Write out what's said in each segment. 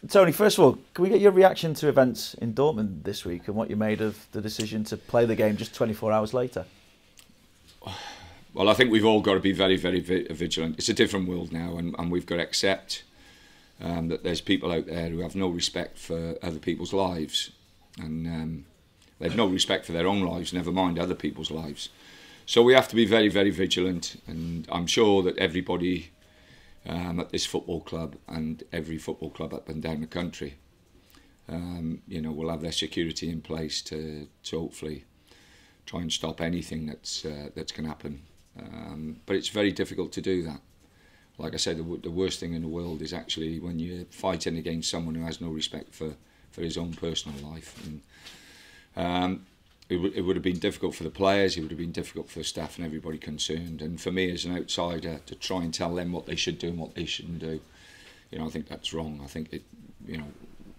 Tony, first of all, can we get your reaction to events in Dortmund this week and what you made of the decision to play the game just 24 hours later? Well, I think we've all got to be very, very vigilant. It's a different world now, and we've got to accept that there's people out there who have no respect for other people's lives, and they have no respect for their own lives, never mind other people's lives. So we have to be very, very vigilant, and I'm sure that everybody at this football club and every football club up and down the country, you know, will have their security in place to hopefully try and stop anything that's going to happen. But it's very difficult to do that. Like I said, the worst thing in the world is actually when you're fighting against someone who has no respect for his own personal life. And it would have been difficult for the players, it would have been difficult for the staff and everybody concerned. And for me as an outsider, to try and tell them what they should do and what they shouldn't do, you know, I think that's wrong. I think you know,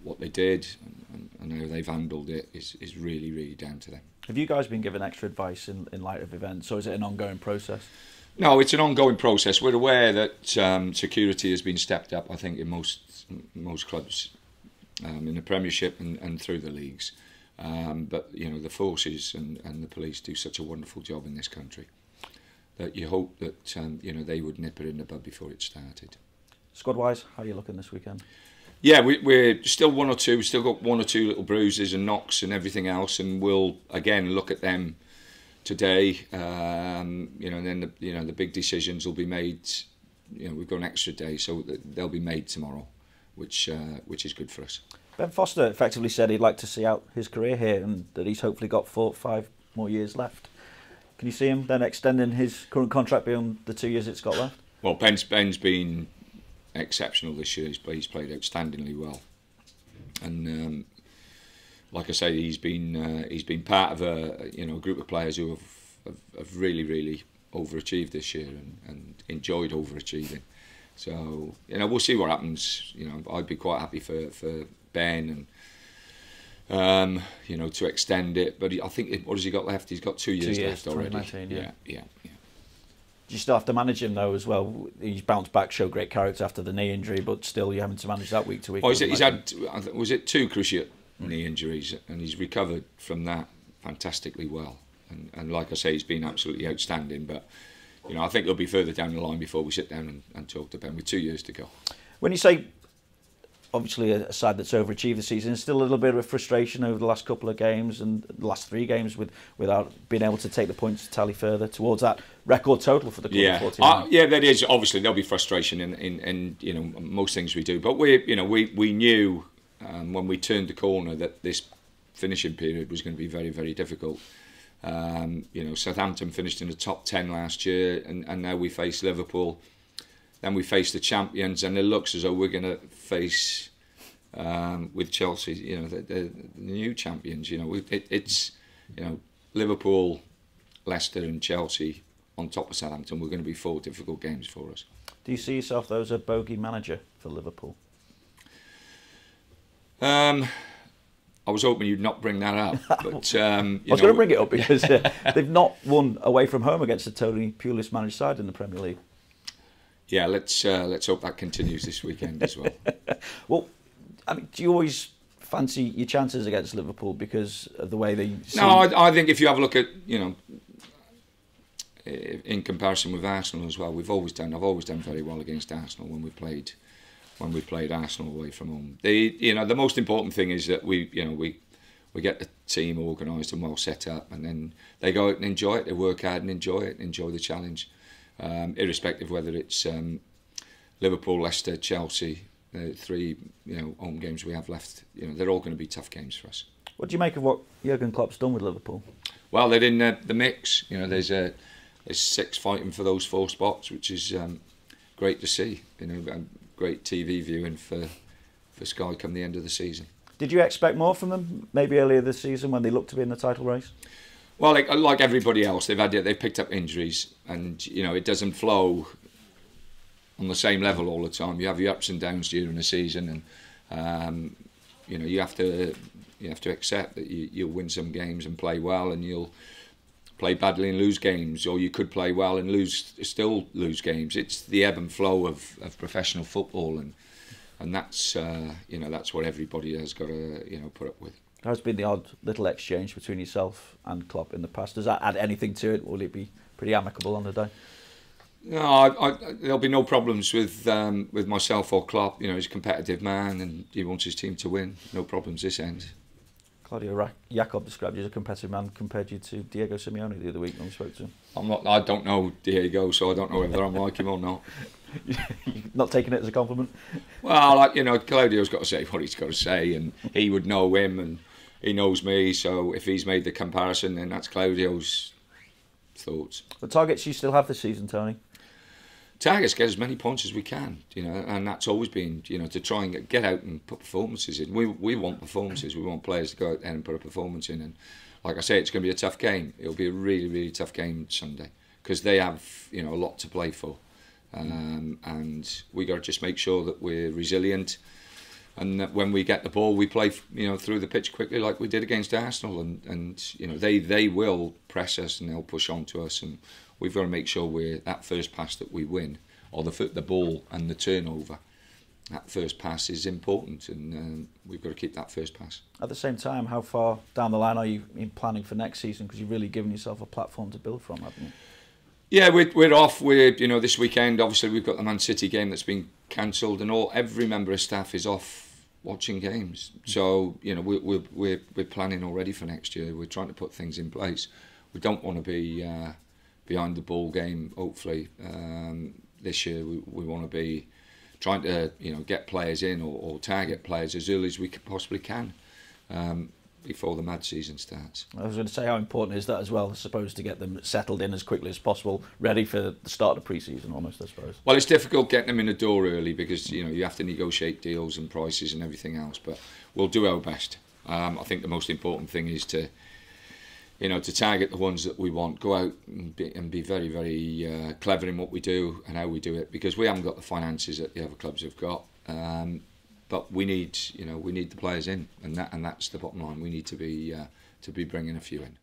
what they did and how they've handled it is really, really down to them. Have you guys been given extra advice in light of events, or is it an ongoing process? No, it's an ongoing process. We're aware that security has been stepped up, I think, in most clubs in the Premiership and through the leagues. But you know, the forces and the police do such a wonderful job in this country that you hope that you know, they would nip it in the bud before it started. Squad-wise, how are you looking this weekend? Yeah, we're still one or two. We've still got one or two little bruises and knocks and everything else, and we'll again look at them today. You know, and then the big decisions will be made. You know, we've got an extra day, so they'll be made tomorrow, which is good for us. Ben Foster effectively said he'd like to see out his career here, and that he's hopefully got 4 or 5 more years left. Can you see him then extending his current contract beyond the 2 years it's got left? Well, Ben's been exceptional this year. He's played outstandingly well, and like I say, he's been part of a group of players who have really overachieved this year and enjoyed overachieving. So you know, we'll see what happens. You know, I'd be quite happy for Ben and you know, to extend it, but I think what has he got left? He's got 2 years left already. Yeah. Do you still have to manage him though as well? He's bounced back, showed great character after the knee injury, but still you're having to manage that week to week. Oh, he's had, was it 2 cruciate knee injuries, and he's recovered from that fantastically well. And like I say, he's been absolutely outstanding. But you know, I think it'll be further down the line before we sit down and talk to Ben, with 2 years to go. When you say, obviously a side that's overachieved this season, there's still a little bit of frustration over the last couple of games and the last 3 games without being able to take the points to tally further towards that record total for the club. Yeah, 14. Yeah, that is, obviously there'll be frustration in you know, most things we do, but we knew when we turned the corner that this finishing period was going to be very, very difficult. You know, Southampton finished in the top 10 last year, and now we face Liverpool. Then we face the champions, and it looks as though we're going to face with Chelsea, you know, the new champions. You know, it's you know, Liverpool, Leicester, and Chelsea on top of Southampton. We're going to be 4 difficult games for us. Do you see yourself though as a bogey manager for Liverpool? I was hoping you'd not bring that up, but I was going to bring it up because they've not won away from home against a Tony Pulis managed side in the Premier League. Yeah, let's hope that continues this weekend as well. Well, I mean, do you always fancy your chances against Liverpool because of the way they seem? No, I think if you have a look at, you know, in comparison with Arsenal as well, I've always done very well against Arsenal when we played Arsenal away from home. You know, the most important thing is that we get the team organised and well set up, and then they go out and enjoy it. They work hard and enjoy it, enjoy the challenge. Irrespective whether it's Liverpool, Leicester, Chelsea, the 3 home games we have left, you know, they're all going to be tough games for us. What do you make of what Jurgen Klopp's done with Liverpool? Well, they're in the mix. You know, there's 6 fighting for those 4 spots, which is great to see. You know, great TV viewing for Sky come the end of the season. Did you expect more from them maybe earlier this season when they looked to be in the title race? Well, like everybody else, they've picked up injuries, and you know, it doesn't flow on the same level all the time. You have your ups and downs during the season, and you know, you have to accept that you'll win some games and play well, and you'll play badly and lose games, or you could play well and still lose games. It's the ebb and flow of professional football, and and that's that's what everybody has got to put up with. There's been the odd little exchange between yourself and Klopp in the past. Does that add anything to it? Will it be pretty amicable on the day? No, there'll be no problems with myself or Klopp. He's a competitive man and he wants his team to win. No problems this end. Claudio Jacob described you as a competitive man, compared you to Diego Simeone the other week when we spoke to him. I don't know Diego, so I don't know whether I'm like him or not. You're not taking it as a compliment? Well, Claudio's got to say what he's got to say, and he would know him and he knows me, so if he's made the comparison, then that's Claudio's thoughts. The targets you still have this season, Tony? Targets, get as many points as we can, and that's always been, to try and get out and put performances in. We want performances. We want players to go out there and put a performance in. And like I say, it's going to be a tough game. It'll be a really, really tough game Sunday because they have, a lot to play for, and we got to just make sure that we're resilient. And that when we get the ball, we play, through the pitch quickly like we did against Arsenal. And they will press us and they'll push on to us. And we've got to make sure that first pass that we win, or the ball and the turnover, that first pass is important. And we've got to keep that first pass. At the same time, how far down the line are you in planning for next season? Because you've really given yourself a platform to build from, haven't you? Yeah, we're off. This weekend, obviously, we've got the Man City game that's been cancelled, and every member of staff is off watching games. So we're planning already for next year. We're trying to put things in place. We don't want to be behind the ball game. Hopefully this year we want to be trying to get players in or target players as early as we possibly can before the mad season starts. I was going to say, how important is that as well, I suppose, to get them settled in as quickly as possible, ready for the start of pre-season almost, I suppose. Well, it's difficult getting them in the door early because you have to negotiate deals and prices and everything else, but we'll do our best. I think the most important thing is to target the ones that we want, go out and be very, very clever in what we do and how we do it, because we haven't got the finances that the other clubs have got. But we need the players in, and that's the bottom line. We need to be bringing a few in.